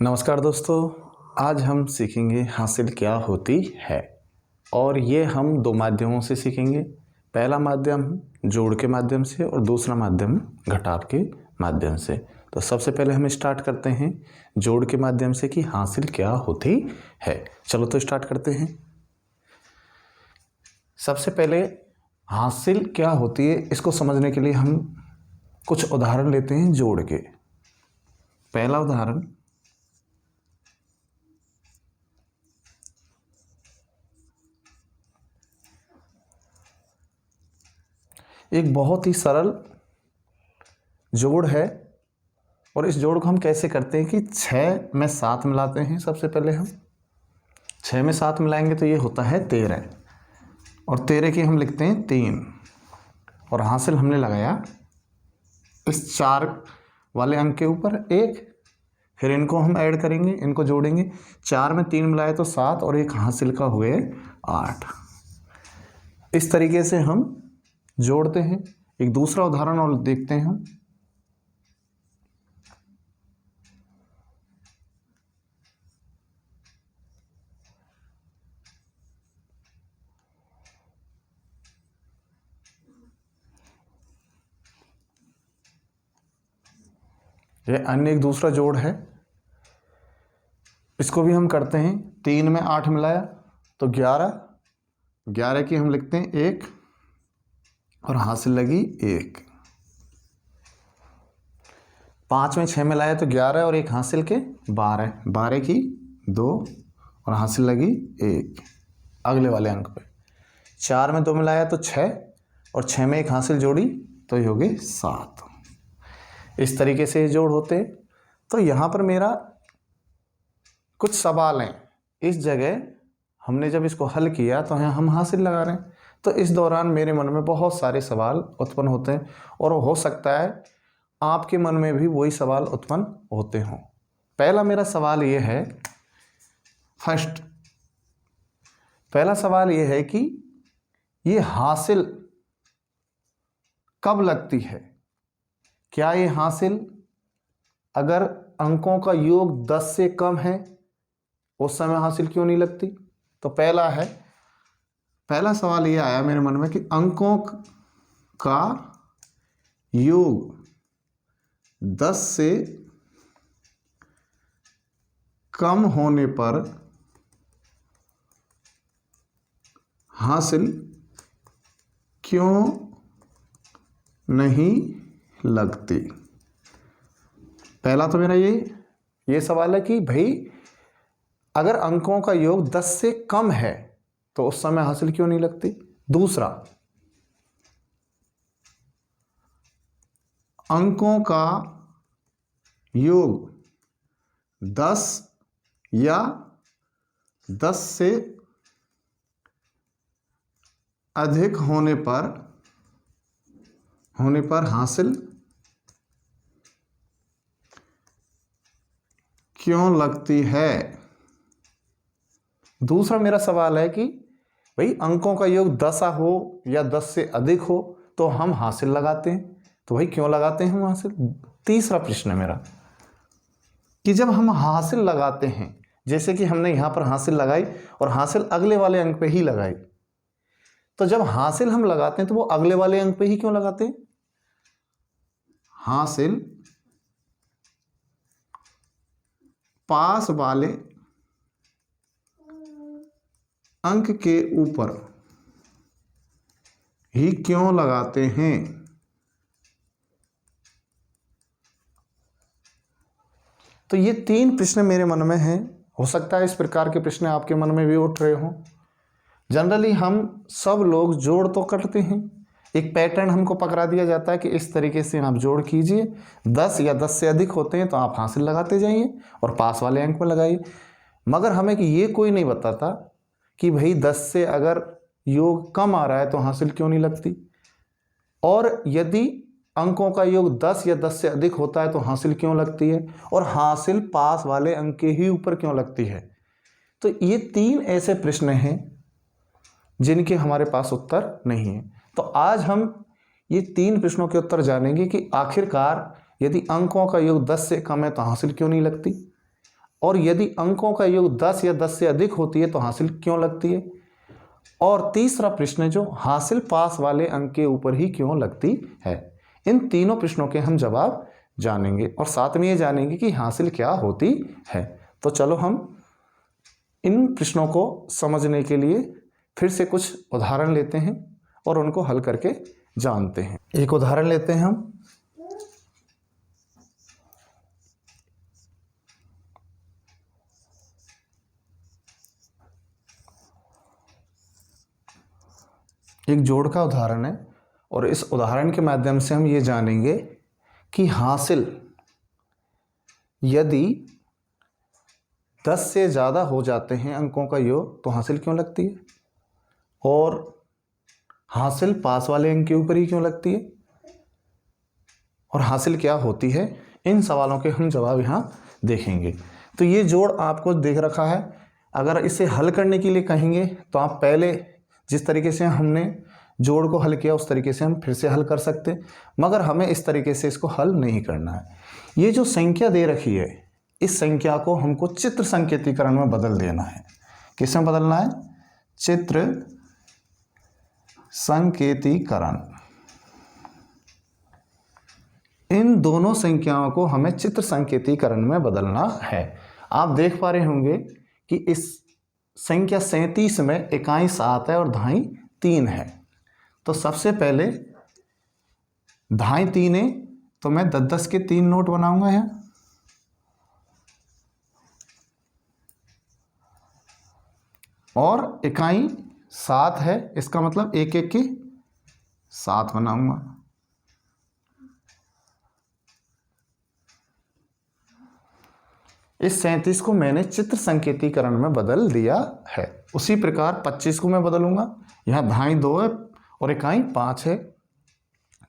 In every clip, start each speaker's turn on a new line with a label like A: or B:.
A: नमस्कार दोस्तों, आज हम सीखेंगे हासिल क्या होती है। और ये हम दो माध्यमों से सीखेंगे। पहला माध्यम जोड़ के माध्यम से और दूसरा माध्यम घटाव के माध्यम से। तो सबसे पहले हम स्टार्ट करते हैं जोड़ के माध्यम से कि हासिल क्या होती है। चलो तो स्टार्ट करते हैं। सबसे पहले हासिल क्या होती है इसको समझने के लिए हम कुछ उदाहरण लेते हैं जोड़ के। पहला उदाहरण, एक बहुत ही सरल जोड़ है और इस जोड़ को हम कैसे करते हैं कि 6 में 7 मिलाते हैं। सबसे पहले हम 6 में 7 मिलाएंगे तो ये होता है 13 और 13 की हम लिखते हैं 3 और हासिल हमने लगाया इस 4 वाले अंक के ऊपर 1। फिर इनको हम ऐड करेंगे, इनको जोड़ेंगे। 4 में 3 मिलाए तो 7 और एक हासिल का हुए 8। इस तरीके से हम जोड़ते हैं। एक दूसरा उदाहरण और देखते हैं हम। यह अन्य एक दूसरा जोड़ है, इसको भी हम करते हैं। 3 में 8 मिलाया तो 11 की हम लिखते हैं 1 और हासिल लगी 1। 5 में 6 मिलाया तो 11 और एक हासिल के 12 की 2 और हासिल लगी 1 अगले वाले अंक पे। 4 में 2 मिलाया तो 6 और 6 में एक हासिल जोड़ी तो ये हो गए 7। इस तरीके से ये जोड़ होते। तो यहाँ पर मेरा कुछ सवाल हैं। इस जगह हमने जब इसको हल किया तो यहाँ हम हासिल लगा रहे हैं, तो इस दौरान मेरे मन में बहुत सारे सवाल उत्पन्न होते हैं और हो सकता है आपके मन में भी वही सवाल उत्पन्न होते हों। पहला मेरा सवाल ये है, पहला सवाल ये है कि ये हासिल कब लगती है? क्या ये हासिल अगर अंकों का योग 10 से कम है उस समय हासिल क्यों नहीं लगती? तो पहला सवाल ये आया मेरे मन में कि अंकों का योग 10 से कम होने पर हासिल क्यों नहीं लगती? पहला तो मेरा ये सवाल है कि भाई अगर अंकों का योग 10 से कम है तो उस समय हासिल क्यों नहीं लगती। दूसरा, अंकों का योग 10 या 10 से अधिक होने पर हासिल क्यों लगती है। दूसरा मेरा सवाल है कि भाई अंकों का योग 10 हो या 10 से अधिक हो तो हम हासिल लगाते हैं, तो भाई क्यों लगाते हैं हम हासिल। तीसरा प्रश्न है मेरा कि जब हम हासिल लगाते हैं, जैसे कि हमने यहां पर हासिल लगाई और हासिल अगले वाले अंक पे ही लगाई, तो जब हासिल हम लगाते हैं तो वो अगले वाले अंक पे ही क्यों लगाते हैं। हासिल पास वाले अंक के ऊपर ही क्यों लगाते हैं। तो ये 3 प्रश्न मेरे मन में हैं। हो सकता है इस प्रकार के प्रश्न आपके मन में भी उठ रहे हों। जनरली हम सब लोग जोड़ तो करते हैं, एक पैटर्न हमको पकड़ा दिया जाता है कि इस तरीके से आप जोड़ कीजिए। 10 या 10 से अधिक होते हैं तो आप हासिल लगाते जाइए और पास वाले अंक में लगाइए। मगर हमें कि ये कोई नहीं बताता कि भाई 10 से अगर योग कम आ रहा है तो हासिल क्यों नहीं लगती, और यदि अंकों का योग 10 या 10 से अधिक होता है तो हासिल क्यों लगती है, और हासिल पास वाले अंक के ही ऊपर क्यों लगती है। तो ये 3 ऐसे प्रश्न हैं जिनके हमारे पास उत्तर नहीं है। तो आज हम ये 3 प्रश्नों के उत्तर जानेंगे कि आखिरकार यदि अंकों का योग 10 से कम है तो हासिल क्यों नहीं लगती, और यदि अंकों का योग 10 या 10 से अधिक होती है तो हासिल क्यों लगती है। और तीसरा प्रश्न जो हासिल पास वाले अंक के ऊपर ही क्यों लगती है। इन तीनों प्रश्नों के हम जवाब जानेंगे और साथ में ये जानेंगे कि हासिल क्या होती है। तो चलो हम इन प्रश्नों को समझने के लिए फिर से कुछ उदाहरण लेते हैं और उनको हल करके जानते हैं। एक उदाहरण लेते हैं हम। एक जोड़ का उदाहरण है और इस उदाहरण के माध्यम से हम ये जानेंगे कि हासिल यदि 10 से ज़्यादा हो जाते हैं अंकों का योग तो हासिल क्यों लगती है, और हासिल पास वाले अंक के ऊपर ही क्यों लगती है, और हासिल क्या होती है। इन सवालों के हम जवाब यहाँ देखेंगे। तो ये जोड़ आपको दिख रखा है। अगर इसे हल करने के लिए कहेंगे तो आप पहले जिस तरीके से हमने जोड़ को हल किया उस तरीके से हम फिर से हल कर सकते, मगर हमें इस तरीके से इसको हल नहीं करना है। ये जो संख्या दे रखी है इस संख्या को हमको चित्र संकेतीकरण में बदल देना है। किस में बदलना है, चित्र संकेतीकरण। इन दोनों संख्याओं को हमें चित्र संकेतीकरण में बदलना है। आप देख पा रहे होंगे कि इस संख्या 37 में इकाई 7 है और दहाई 3 है। तो सबसे पहले दहाई 3 है तो मैं 10-10 के 3 नोट बनाऊंगा यहाँ, और इकाई 7 है इसका मतलब 1-1 के 7 बनाऊंगा। इस 37 को मैंने चित्र संकेतीकरण में बदल दिया है। उसी प्रकार 25 को मैं बदलूंगा। यहाँ दहाई 2 है और इकाई 5 है,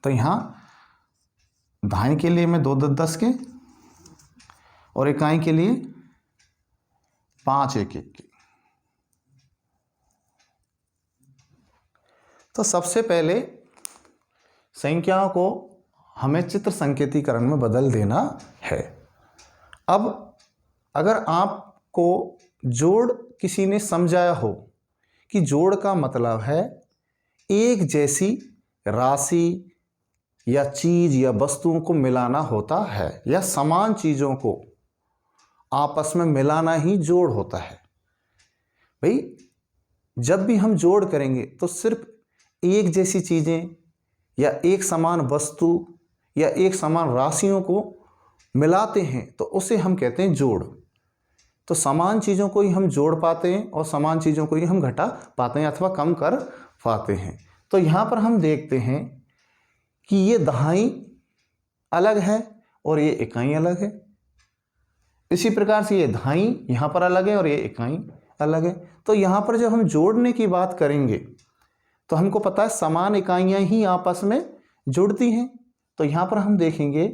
A: तो यहाँ दहाई के लिए मैं 2-10 के और इकाई के लिए 5-1-1 के। तो सबसे पहले संख्याओं को हमें चित्र संकेतीकरण में बदल देना है। अब अगर आपको जोड़ किसी ने समझाया हो कि जोड़ का मतलब है एक जैसी राशि या चीज या वस्तुओं को मिलाना होता है, या समान चीजों को आपस में मिलाना ही जोड़ होता है। भाई जब भी हम जोड़ करेंगे तो सिर्फ एक जैसी चीजें या एक समान वस्तु या एक समान राशियों को मिलाते हैं तो उसे हम कहते हैं जोड़। तो समान चीज़ों को ही हम जोड़ पाते हैं और समान चीज़ों को ही हम घटा पाते हैं अथवा कम कर पाते हैं। तो यहाँ पर हम देखते हैं कि ये दहाई अलग है और ये इकाई अलग है। इसी प्रकार से ये दहाई यहाँ पर अलग है और ये इकाई अलग है। तो यहाँ पर जब हम जोड़ने की बात करेंगे तो हमको पता है समान इकाइयाँ ही आपस में जुड़ती हैं। तो यहाँ पर हम देखेंगे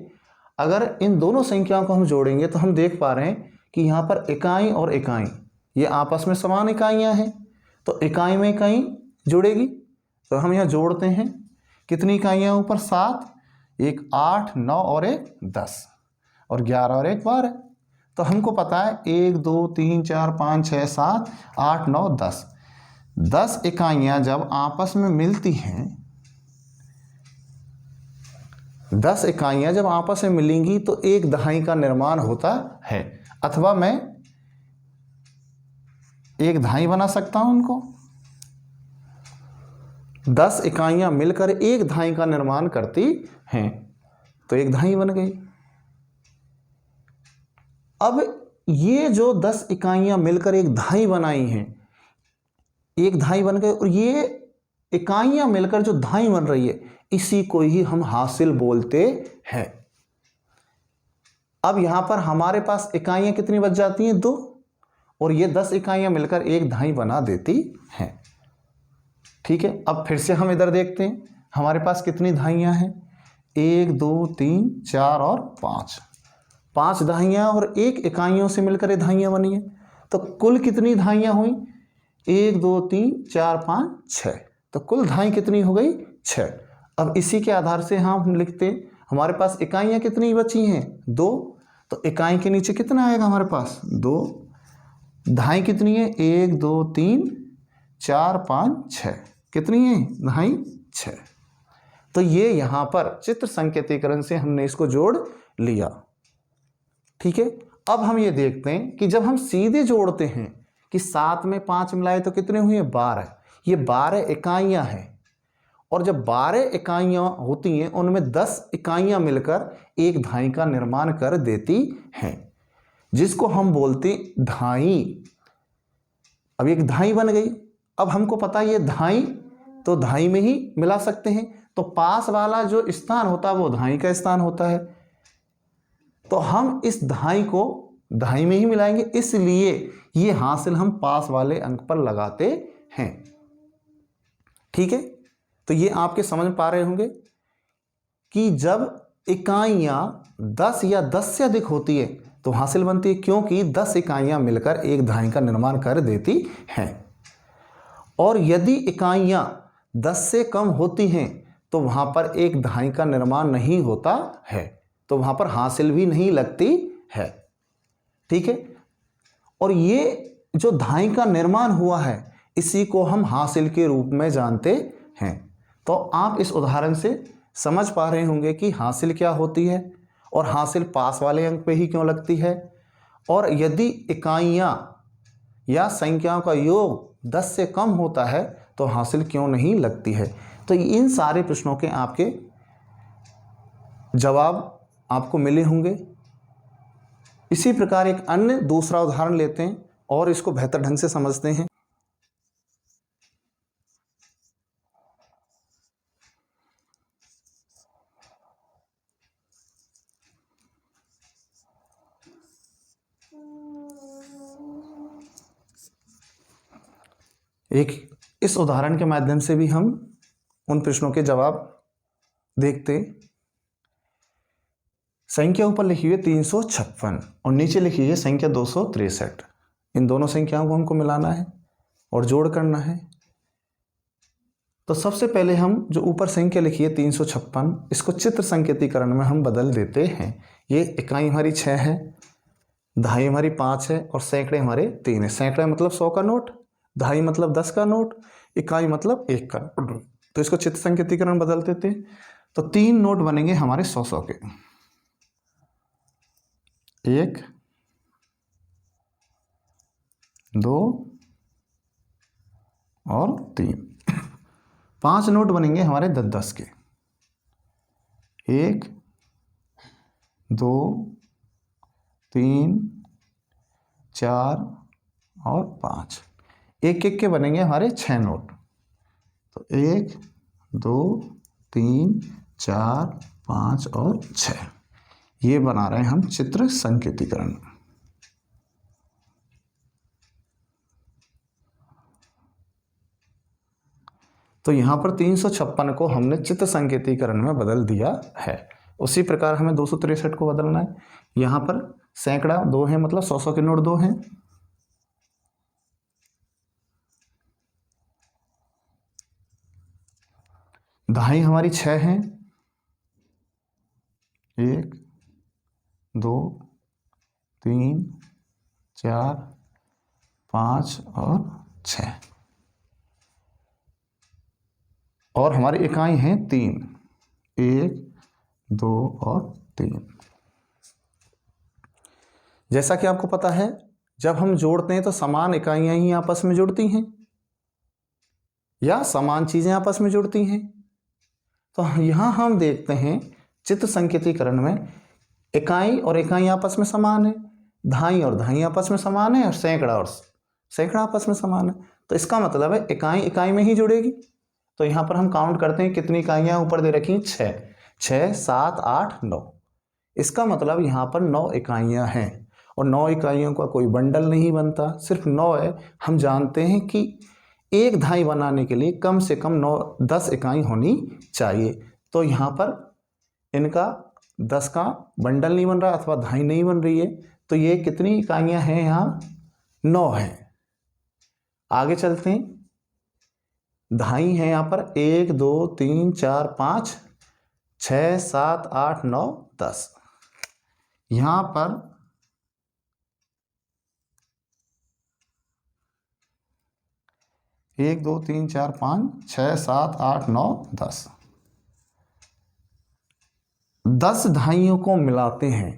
A: अगर इन दोनों संख्याओं को हम जोड़ेंगे तो हम देख पा रहे हैं कि यहाँ पर इकाई और इकाई ये आपस में समान इकाइयाँ हैं। तो इकाई में इकाई जुड़ेगी तो हम यहाँ जोड़ते हैं। कितनी इकाइयाँ ऊपर 7, एक 8, 9 और एक 10 और 11 और एक 12। तो हमको पता है 1 2 3 4 5 6 7 8 9 10 10 इकाइयाँ जब आपस में मिलती हैं, 10 इकाइयाँ जब आपस में मिलेंगी तो एक दहाई का निर्माण होता है, अथवा मैं एक दहाई बना सकता हूं उनको। 10 इकाइयां मिलकर एक दहाई का निर्माण करती हैं तो एक दहाई बन गई। अब ये जो 10 इकाइयां मिलकर एक दहाई बनाई हैं, एक दहाई बन गई, और ये इकाइयां मिलकर जो दहाई बन रही है इसी को ही हम हासिल बोलते हैं। अब यहां पर हमारे पास इकाइयां कितनी बच जाती हैं, 2, और ये 10 इकाइयां मिलकर एक दहाई बना देती हैं। ठीक है, अब फिर से हम इधर देखते हैं हमारे पास कितनी दहाइयां हैं, 1 2 3 4 और 5, 5 दहाइयां और एक इकाइयों से मिलकर ये दहाइयां बनी है। तो कुल कितनी दहाइयां हुई, 1 2 3 4 5 6, तो कुल दहाई कितनी हो गई, 6। अब इसी के आधार से हम लिखते हैं हमारे पास इकाइयां कितनी बची हैं, 2, तो इकाई के नीचे कितना आएगा हमारे पास 2, दहाई कितनी है 1 2 3 4 5 6, कितनी है दहाई 6। तो ये यहाँ पर चित्र संकेतीकरण से हमने इसको जोड़ लिया। ठीक है, अब हम ये देखते हैं कि जब हम सीधे जोड़ते हैं कि 7 में 5 मिलाए तो कितने हुए 12, ये 12 इकाइयाँ हैं और जब 12 इकाइयाँ होती हैं उनमें 10 इकाइयाँ मिलकर एक दहाई का निर्माण कर देती हैं, जिसको हम बोलते दहाई। अब एक दहाई बन गई। अब हमको पता है ये दहाई तो दहाई में ही मिला सकते हैं, तो पास वाला जो स्थान होता है वो दहाई का स्थान होता है, तो हम इस दहाई को दहाई में ही मिलाएंगे, इसलिए ये हासिल हम पास वाले अंक पर लगाते हैं। ठीक है, तो ये आपके समझ पा रहे होंगे कि जब इकाइयां 10 या 10 से अधिक होती है तो हासिल बनती है, क्योंकि 10 इकाइयां मिलकर एक दहाई का निर्माण कर देती हैं। और यदि इकाइयां 10 से कम होती हैं तो वहां पर एक दहाई का निर्माण नहीं होता है, तो वहां पर हासिल भी नहीं लगती है। ठीक है, और ये जो दहाई का निर्माण हुआ है इसी को हम हासिल के रूप में जानते हैं। तो आप इस उदाहरण से समझ पा रहे होंगे कि हासिल क्या होती है और हासिल पास वाले अंक पे ही क्यों लगती है, और यदि इकाइयां या संख्याओं का योग 10 से कम होता है तो हासिल क्यों नहीं लगती है। तो इन सारे प्रश्नों के आपके जवाब आपको मिले होंगे। इसी प्रकार एक अन्य दूसरा उदाहरण लेते हैं और इसको बेहतर ढंग से समझते हैं। एक इस उदाहरण के माध्यम से भी हम उन प्रश्नों के जवाब देखते। संख्या ऊपर लिखी हुई है 356 और नीचे लिखी है संख्या 263। इन दोनों संख्याओं को हमको मिलाना है और जोड़ करना है। तो सबसे पहले हम जो ऊपर संख्या लिखी है 356, इसको चित्र संकेतीकरण में हम बदल देते हैं। ये इकाई हमारी 6 है, दहाई हमारी 5 है और सैकड़े हमारे 3 है। सैकड़ा मतलब 100 का नोट, दहाई मतलब 10 का नोट, इकाई मतलब 1 का नोट। तो इसको चित्र संकेतीकरण बदल देते हैं, तो 3 नोट बनेंगे हमारे 100 के, 1 2 और 3। 5 नोट बनेंगे हमारे 10-10 के, 1 2 3 4 और 5। 1-1 के बनेंगे हमारे 6 नोट। तो 1 2 3 4 5 और 6, ये बना रहे हैं हम चित्र संकेतीकरण। तो यहाँ पर 356 को हमने चित्र संकेतीकरण में बदल दिया है। उसी प्रकार हमें 263 को बदलना है। यहाँ पर सैकड़ा 2 है, मतलब 100 के नोट 2 हैं। दहाई हमारी 6 है, 1 2 3 4 5 और 6, और हमारी इकाई हैं 3, 1 2 और 3। जैसा कि आपको पता है जब हम जोड़ते हैं तो समान इकाइयां ही आपस में जुड़ती हैं या समान चीजें आपस में जुड़ती हैं। तो यहां हम देखते हैं चित्र संकेतीकरण में इकाई और इकाई आपस में समान है, दहाई और दहाई आपस में समान है, और सैकड़ा आपस में समान है। तो इसका मतलब है इकाई इकाई में ही जुड़ेगी। तो यहाँ पर हम काउंट करते हैं कितनी इकाइयाँ ऊपर दे रखी हैं, 6 6 7 8 9। इसका मतलब यहाँ पर 9 इकाइयाँ हैं और 9 इकाइयों का कोई बंडल नहीं बनता, सिर्फ 9 है। हम जानते हैं कि एक दहाई बनाने के लिए कम से कम 10 इकाई होनी चाहिए। तो यहाँ पर इनका 10 का बंडल नहीं बन रहा अथवा दहाई नहीं बन रही है, तो ये कितनी इकाइयाँ हैं, यहाँ 9 हैं। आगे चलते हैं। दहाई है यहाँ पर 1 2 3 4 5 6 7 8 9 10। यहां पर 1 2 3 4 5 6 7 8 9 10 10 ढाइयों को मिलाते हैं।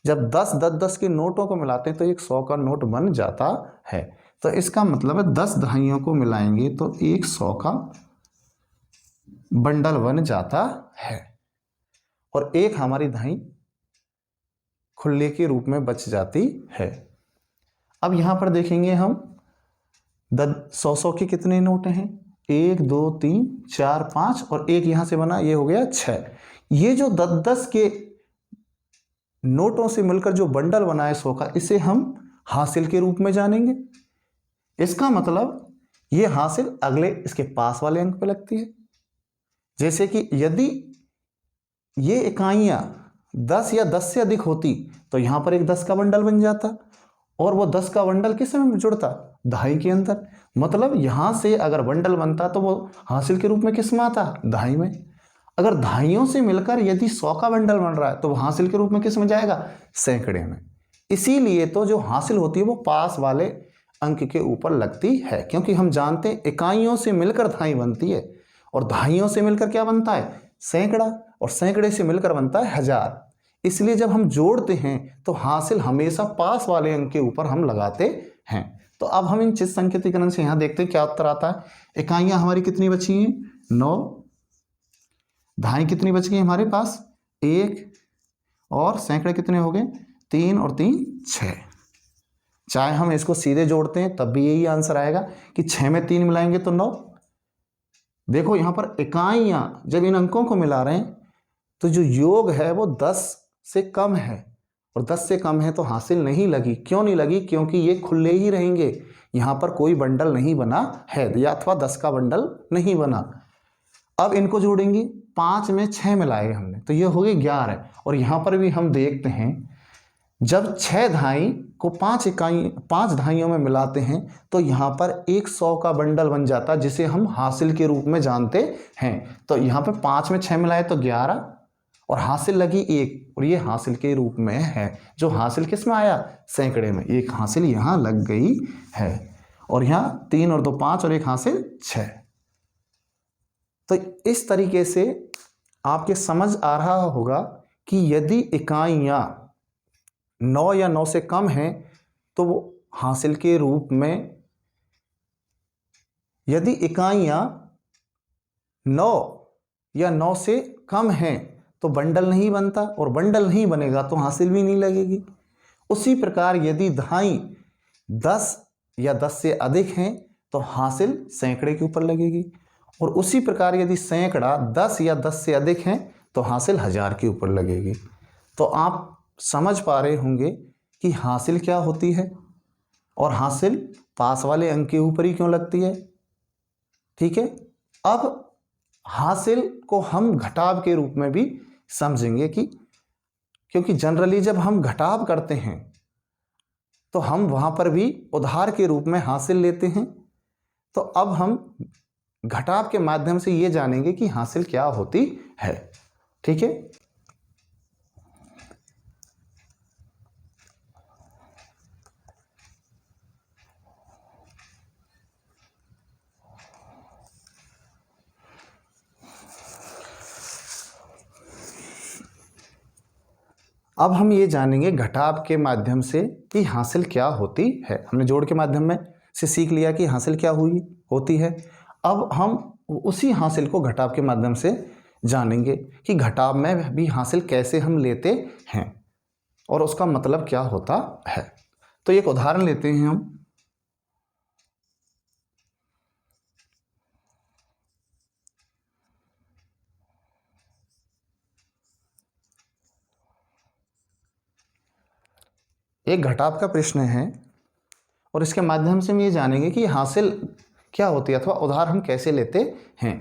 A: जब 10 10 10 के नोटों को मिलाते हैं तो एक 100 का नोट बन जाता है। तो इसका मतलब है 10 ढाइयों को मिलाएंगे तो एक 100 का बंडल बन जाता है और एक हमारी धाई खुले के रूप में बच जाती है। अब यहां पर देखेंगे हम 100 के कितने नोट हैं, 1 2 3 4 5 और एक यहां से बना, ये हो गया 6। ये जो 10 10 के नोटों से मिलकर जो बंडल बना है 100 का, इसे हम हासिल के रूप में जानेंगे। इसका मतलब ये हासिल अगले इसके पास वाले अंक पे लगती है। जैसे कि यदि ये इकाइयां 10 या 10 से अधिक होती तो यहां पर एक 10 का बंडल बन जाता और वो 10 का बंडल किस में जुड़ता, दहाई के अंदर। मतलब यहां से अगर बंडल बनता तो वो हासिल के रूप में किस में आता, दहाई में। अगर दहाइयों से मिलकर यदि 100 का बंडल बन रहा है तो वो हासिल के रूप में किस में जाएगा, सैकड़े में। इसीलिए तो जो हासिल होती है वो पास वाले अंक के ऊपर लगती है, क्योंकि हम जानते हैं इकाइयों से मिलकर दहाई बनती है और दहाइयों से मिलकर क्या बनता है, सैकड़ा, और सैकड़े से मिलकर बनता है 1000। इसलिए जब हम जोड़ते हैं तो हासिल हमेशा पास वाले अंक के ऊपर हम लगाते हैं। तो अब हम इन चित संकेतीकरण से यहां देखते हैं क्या उत्तर आता है। इकाइयां हमारी कितनी बची हैं, 9। दहाई कितनी बच गई हमारे पास, 1। और सैकड़े कितने हो गए, 3 और 3 6। चाहे हम इसको सीधे जोड़ते हैं तब भी यही आंसर आएगा कि 6 में 3 मिलाएंगे तो 9। देखो यहां पर इकाइयां जब इन अंकों को मिला रहे हैं तो जो योग है वो 10 से कम है और 10 से कम है तो हासिल नहीं लगी। क्यों नहीं लगी, क्योंकि ये खुले ही रहेंगे, यहां पर कोई बंडल नहीं बना है या अथवा 10 का बंडल नहीं बना। अब इनको जोड़ेंगे, 5 में 6 मिलाए हमने तो ये हो गए 11। और यहां पर भी हम देखते हैं जब 6 धाई को 5 धाइयों में मिलाते हैं तो यहां पर एक 100 का बंडल बन जाता है जिसे हम हासिल के रूप में जानते हैं। तो यहां पर 5 में 6 मिलाए तो 11 और हासिल लगी 1 और ये हासिल के रूप में है। जो हासिल किस में आया, सैकड़े में। एक हासिल यहां लग गई है और यहां 3 और 2 5 और एक हासिल 6। तो इस तरीके से आपके समझ आ रहा होगा कि यदि इकाइयां 9 या 9 से कम हैं तो वो हासिल के रूप में, यदि इकाइयां 9 या 9 से कम हैं तो बंडल नहीं बनता और बंडल नहीं बनेगा तो हासिल भी नहीं लगेगी। उसी प्रकार यदि दहाई 10 या 10 से अधिक हैं तो हासिल सैकड़े के ऊपर लगेगी और उसी प्रकार यदि सैकड़ा 10 या 10 से अधिक हैं तो हासिल 1000 के ऊपर लगेगी। तो आप समझ पा रहे होंगे कि हासिल क्या होती है और हासिल पास वाले अंक के ऊपर ही क्यों लगती है। ठीक है, अब हासिल को हम घटाव के रूप में भी समझेंगे कि क्योंकि जनरली जब हम घटाव करते हैं तो हम वहां पर भी उधार के रूप में हासिल लेते हैं। तो अब हम घटाव के माध्यम से ये जानेंगे कि हासिल क्या होती है। ठीक है, अब हम ये जानेंगे घटाव के माध्यम से कि हासिल क्या होती है। हमने जोड़ के माध्यम में से सीख लिया कि हासिल क्या होती है। अब हम उसी हासिल को घटाव के माध्यम से जानेंगे कि घटाव में भी हासिल कैसे हम लेते हैं और उसका मतलब क्या होता है। तो एक उदाहरण लेते हैं हम। एक घटाव का प्रश्न है और इसके माध्यम से हम ये जानेंगे कि हासिल क्या होती है अथवा उधार हम कैसे लेते हैं।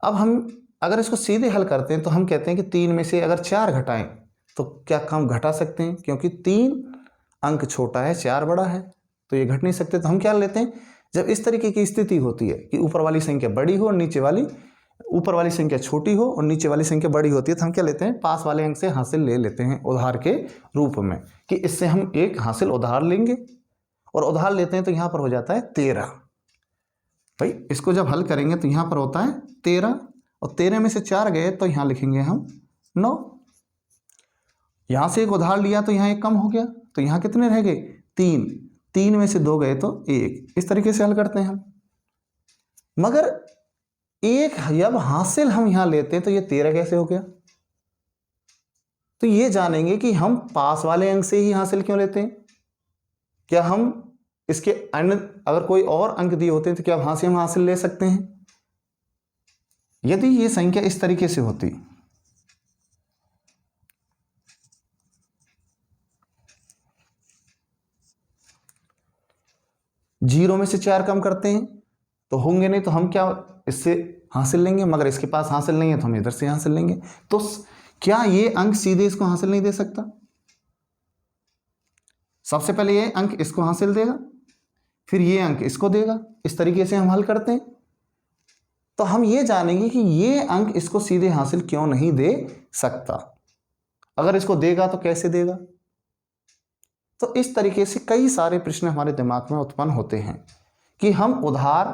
A: अब हम अगर इसको सीधे हल करते हैं तो हम कहते हैं कि 3 में से अगर 4 घटाएं तो क्या हम घटा सकते हैं, क्योंकि 3 अंक छोटा है 4 बड़ा है तो ये घट नहीं सकते। तो हम क्या लेते हैं, जब इस तरीके की स्थिति होती है कि ऊपर वाली संख्या बड़ी हो और नीचे वाली ऊपर वाली संख्या छोटी हो और नीचे वाली संख्या बड़ी होती है तो हम क्या लेते हैं, पास वाले अंक से हासिल ले लेते हैं उधार के रूप में, कि इससे हम एक हासिल उधार लेंगे और उधार लेते हैं तो यहाँ पर हो जाता है 13। भाई इसको जब हल करेंगे तो यहाँ पर होता है 13 और 13 में से 4 गए तो यहाँ लिखेंगे हम 9। यहाँ से एक उधार लिया तो यहाँ एक कम हो गया तो यहाँ कितने रह गए, 3। 3 में से 2 गए तो 1। इस तरीके से हल करते हैं हम। मगर एक जब हासिल हम यहाँ लेते हैं तो ये 13 कैसे हो गया, तो ये जानेंगे कि हम पास वाले अंक से ही हासिल क्यों लेते हैं। क्या हम इसके अन्य अगर कोई और अंक दिए होते हैं तो क्या वहां से हम हासिल ले सकते हैं। यदि ये संख्या इस तरीके से होती, जीरो में से 4 कम करते हैं तो होंगे नहीं, तो हम क्या इससे हासिल लेंगे, मगर इसके पास हासिल नहीं है तो हम इधर से हासिल लेंगे। तो क्या ये अंक सीधे इसको हासिल नहीं दे सकता। सबसे पहले ये अंक इसको हासिल देगा, फिर ये अंक इसको देगा। इस तरीके से हम हल करते हैं तो हम ये जानेंगे कि ये अंक इसको सीधे हासिल क्यों नहीं दे सकता, अगर इसको देगा तो कैसे देगा। तो इस तरीके से कई सारे प्रश्न हमारे दिमाग में उत्पन्न होते हैं कि हम उधार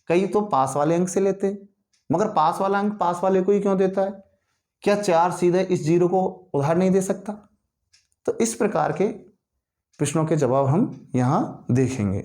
A: कई तो पास वाले अंक से लेते हैं, मगर पास वाला अंक पास वाले को ही क्यों देता है। क्या 4 सीधे इस 0 को उधार नहीं दे सकता। तो इस प्रकार के प्रश्नों के जवाब हम यहां देखेंगे।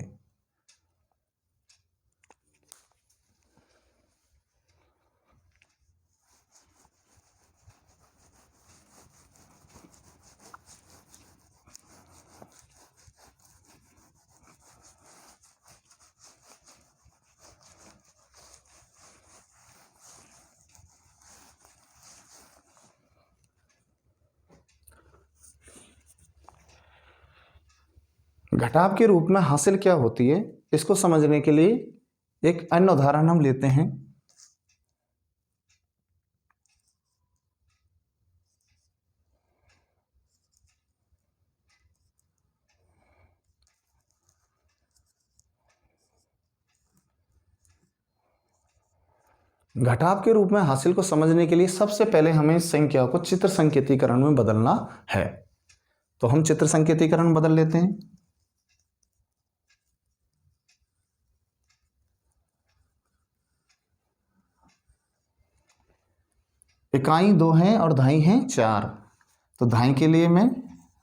A: घटाव के रूप में हासिल क्या होती है, इसको समझने के लिए एक अन्य उदाहरण हम लेते हैं। घटाव के रूप में हासिल को समझने के लिए सबसे पहले हमें संख्या को चित्र संकेतीकरण में बदलना है। तो हम चित्र संकेतीकरण में बदल लेते हैं। इकाई 2 है और दहाई है 4, तो दहाई के लिए मैं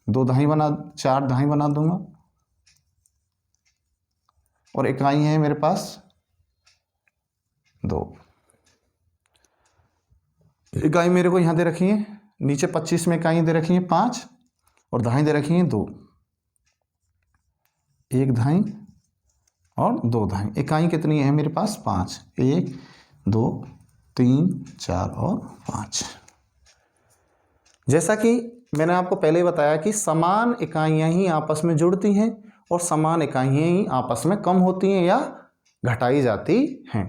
A: 4 दहाई बना दूंगा और इकाई है मेरे पास 2। इकाई मेरे को यहां दे रखी है, नीचे 25 में इकाई दे रखी है 5 और दहाई दे रखी है 2। 1 दहाई और 2 दहाई। इकाई कितनी है मेरे पास 5, 1 2 3 4 और 5। जैसा कि मैंने आपको पहले ही बताया कि समान इकाइयां ही आपस में जुड़ती हैं और समान इकाइयां ही आपस में कम होती हैं या घटाई जाती हैं।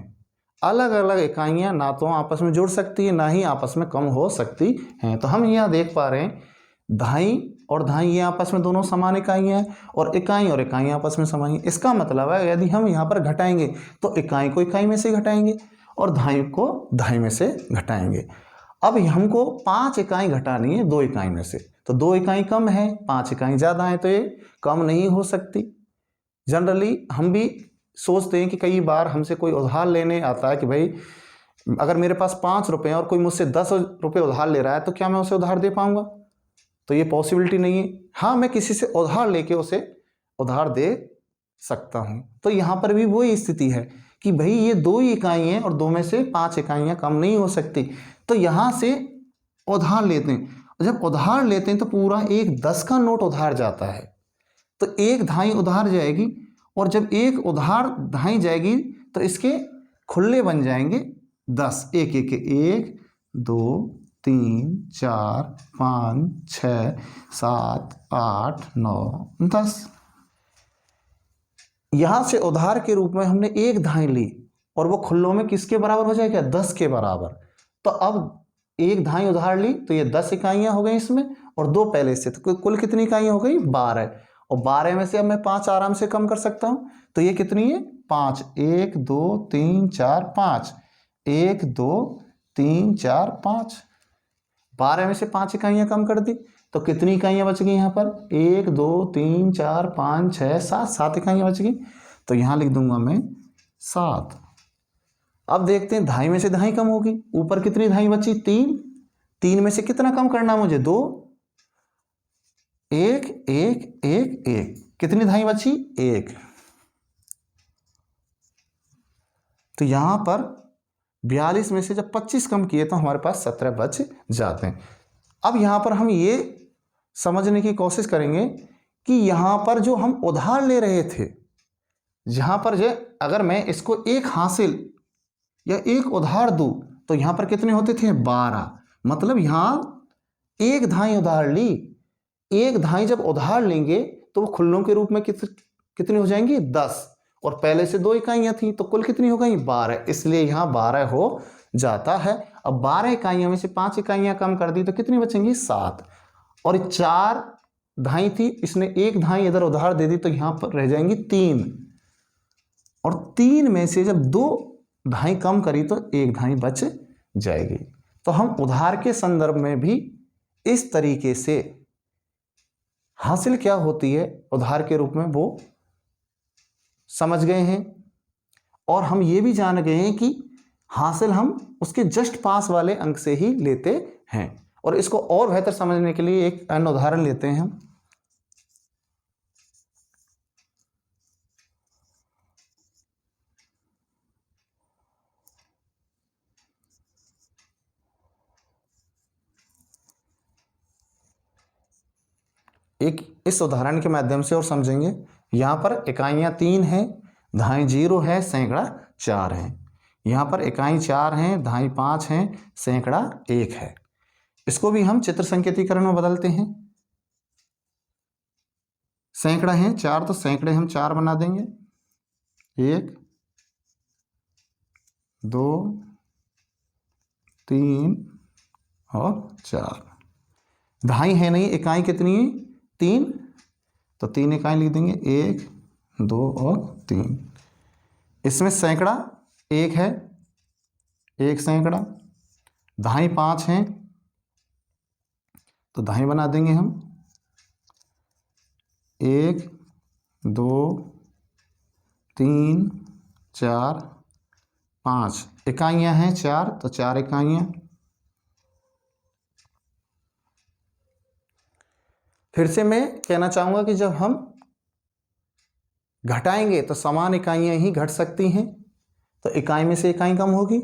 A: अलग अलग इकाइयां ना तो आपस में जुड़ सकती हैं ना ही आपस में कम हो सकती हैं। तो हम यहाँ देख पा रहे हैं दहाई और दहाई ये आपस में दोनों समान इकाइयां हैं और इकाई आपस में समान है। इसका मतलब है यदि हम यहाँ पर घटाएंगे तो इकाई को इकाई में से घटाएंगे और दहाई को दहाई में से घटाएंगे। अब हमको 5 इकाई घटानी है 2 इकाई में से, तो 2 इकाई कम है 5 इकाई ज़्यादा है तो ये कम नहीं हो सकती। जनरली हम भी सोचते हैं कि कई बार हमसे कोई उधार लेने आता है कि भाई अगर मेरे पास 5 रुपये और कोई मुझसे 10 रुपये उधार ले रहा है तो क्या मैं उसे उधार दे पाऊंगा, तो ये पॉसिबिलिटी नहीं है। हाँ, मैं किसी से उधार लेके उसे उधार दे सकता हूँ। तो यहाँ पर भी वही स्थिति है कि भाई ये 2 इकाई हैं और 2 में से 5 इकाइयाँ कम नहीं हो सकती। तो यहाँ से उधार लेते हैं, जब उधार लेते हैं तो पूरा एक 10 का नोट उधार जाता है, तो एक दहाई उधार जाएगी और जब एक उधार दहाई जाएगी तो इसके खुले बन जाएंगे 10। 1 1 1 2 3 4 5 6 7 8 9 10। यहां से उधार के रूप में हमने एक दहाई ली और वो खुल्लों में किसके बराबर हो जाएगा, 10 के बराबर। तो अब एक दहाई उधार ली तो ये 10 इकाइयां हो गई इसमें और 2 पहले से, तो कुल कितनी इकाइयां हो गई 12। और 12 में से अब मैं 5 आराम से कम कर सकता हूं, तो ये कितनी है 5। 1 2 3 4 5 1 2 3 4 5, 12 में से 5 इकाइयाँ कम कर दी तो कितनी इकाइयाँ बच गई यहाँ पर? 1 2 3 4 5 6 7, 7 इकाइयाँ बच गई। तो यहाँ लिख दूंगा मैं 7। अब देखते हैं धाई में से धाई कम होगी, ऊपर कितनी धाई बची? 3। 3 में से कितना कम करना मुझे? 2। 1 1 1 1, कितनी धाई बची? 1। तो यहां पर 42 में से जब 25 कम किए तो हमारे पास 17 बच जाते हैं। अब यहां पर हम ये समझने की कोशिश करेंगे कि यहां पर जो हम उधार ले रहे थे, जहां पर जो अगर मैं इसको एक हासिल या एक उधार दूं तो यहां पर कितने होते थे? 12। मतलब यहां एक धाई उधार ली। एक धाई जब उधार लेंगे तो वो खुल्लों के रूप में कितनी हो जाएंगी? 10। और पहले से 2 इकाइयां थी तो कुल कितनी हो गई? 12। इसलिए यहां 12 हो जाता है। अब 12 इकाइयों में से 5 इकाइयां कम कर दी तो कितनी बचेंगी? 7। और 4 धाई थी, इसने एक धाई इधर उधार दे दी तो यहां पर रह जाएंगी 3। और 3 में से जब 2 धाई कम करी तो 1 धाई बच जाएगी। तो हम उधार के संदर्भ में भी इस तरीके से हासिल क्या होती है उधार के रूप में वो समझ गए हैं। और हम ये भी जान गए हैं कि हासिल हम उसके जस्ट पास वाले अंक से ही लेते हैं। और इसको और बेहतर समझने के लिए एक अन्य उदाहरण लेते हैं हम। एक इस उदाहरण के माध्यम से और समझेंगे। यहां पर इकाइयां 3 हैं, धाई 0 है, सैकड़ा 4 है। यहां पर इकाई 4 हैं, धाई 5 हैं, सैकड़ा 1 है। इसको भी हम चित्र संकेतीकरण में बदलते हैं। सैकड़ा है 4 तो सैकड़े हम 4 बना देंगे। 1 2 3 और 4। धाई है नहीं, इकाई कितनी है? 3, तो 3 इकाई लिख देंगे। 1 2 और 3। इसमें सैकड़ा 1 है, 1 सैकड़ा। धाई 5 हैं तो धाई बना देंगे हम। 1 2 3 4 5। इकाइयां हैं 4 तो 4 इकाइयां। फिर से मैं कहना चाहूंगा कि जब हम घटाएंगे तो समान इकाइयां ही घट सकती हैं। तो इकाई में से इकाई कम होगी,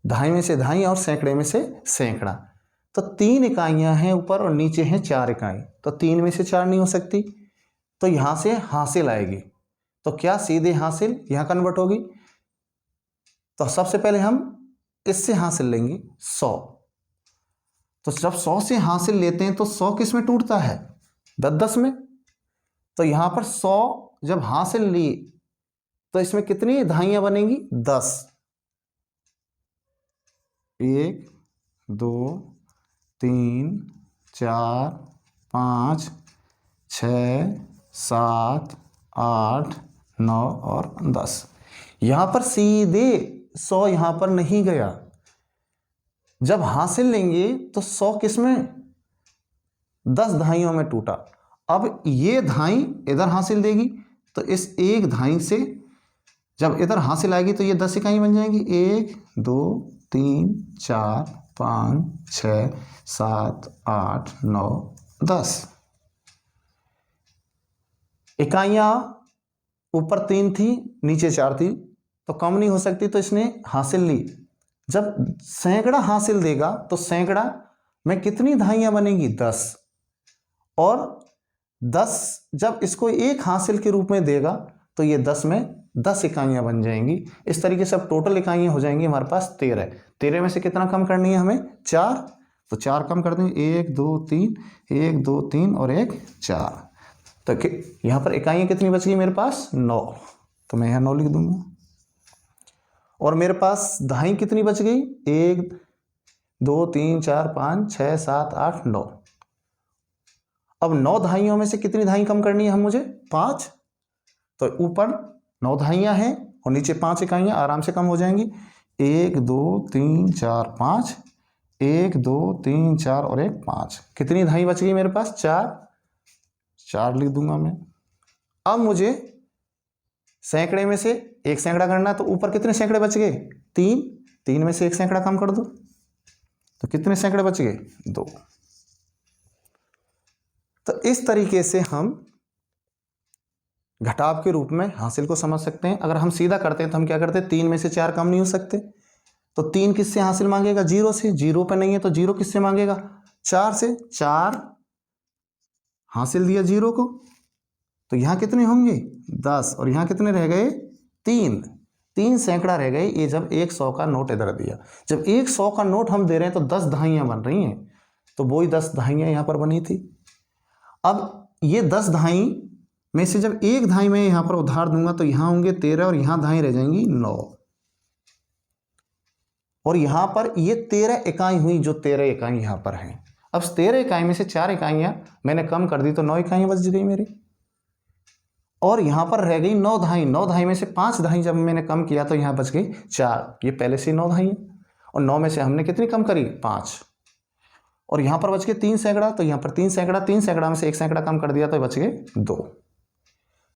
A: धाई में से धाई और सैकड़े में से सैकड़ा। तो 3 इकाइयां हैं ऊपर और नीचे हैं 4 इकाई, तो 3 में से 4 नहीं हो सकती। तो यहां से हासिल आएगी। तो क्या सीधे हासिल यहां कन्वर्ट होगी? तो सबसे पहले हम इससे हासिल लेंगे 100। तो जब 100 से हासिल लेते हैं तो 100 किस में टूटता है? 10 में। तो यहां पर 100 जब हासिल ली तो इसमें कितनी धाइयां बनेंगी? 10। 1 2 3 4 5 6 7 8 9 और 10। यहां पर सीधे 100 यहां पर नहीं गया। जब हासिल लेंगे तो 100 किस में? 10 धाइयों में टूटा। अब ये धाई इधर हासिल देगी तो इस एक धाई से जब इधर हासिल आएगी तो ये 10 इकाई बन जाएंगी। 1 2 3 4 5 6 7 8 9 10 इकाइयां ऊपर 3 थी, नीचे 4 थी, तो कम नहीं हो सकती, तो इसने हासिल ली। जब सैकड़ा हासिल देगा तो सैकड़ा में कितनी धाइयां बनेंगी? 10। और 10 जब इसको एक हासिल के रूप में देगा तो ये 10 में 10 इकाइयां बन जाएंगी। इस तरीके से अब टोटल इकाइयां हो जाएंगी हमारे पास 13। 13 में से कितना कम करनी है हमें? 4। तो 4 कम कर देंगे। 1 2 3 1 2 3 और 1 4। तो यहां पर इकाइयां कितनी बच गई मेरे पास? 9। तो मैं यहां 9 लिख दूंगा। और मेरे पास धाई कितनी बच गई? 1 2 3 4 5 6 7 8 9। अब 9 धाइयों में से कितनी धाई कम करनी है हम मुझे? 5। तो ऊपर 9 धाइयां हैं और नीचे 5 इकाइयां आराम से कम हो जाएंगी। 1 2 3 4 5, 1 2 3 4 और 1 5। कितनी धाई बच गई मेरे पास? 4 लिख दूंगा मैं। अब मुझे सैकड़े में से एक सैकड़ा करना, तो ऊपर कितने सैकड़े बच गए? 3 में से एक सैकड़ा कम कर दो, तो कितने सैकड़े बच गए? 2। तो इस तरीके से हम घटाव के रूप में हासिल को समझ सकते हैं। अगर हम सीधा करते हैं तो हम क्या करते हैं? 3 में से 4 कम नहीं हो सकते, तो 3 किससे हासिल मांगेगा? 0 से। 0 पे नहीं है तो 0 किससे मांगेगा? 4 से। 4 हासिल दिया 0 को, तो यहां कितने होंगे? 10। और यहां कितने रह गए? 3 सैकड़ा रह गए। ये जब 100 का नोट इधर दिया, जब 100 का नोट हम दे रहे हैं तो 10 दहाइयां बन रही हैं, तो वही 10 दहाइयां यहां पर बनी थी। अब ये 10 दहाई में से जब एक दहाई में यहां पर उधार दूंगा तो यहां होंगे 13 और यहां दहाई रह जाएंगी 9, और यहां पर ये 13 इकाई हुई, जो 13 इकाई यहां पर है। अब 13 इकाई में से 4 इकाइयां मैंने कम कर दी तो 9 इकाइयां बच गई मेरी, और यहां पर रह गई 9 दहाई। 9 दहाई में से 5 दहाई जब मैंने कम किया तो यहां बच गई 4। ये पहले से 9 दहाई है, और 9 में से हमने कितनी कम करी? 5। और यहां पर बच गए 3 सैकड़ा, तो यहां पर 3 सैकड़ा में से 1 सैकड़ा कम कर दिया तो बच गए 2।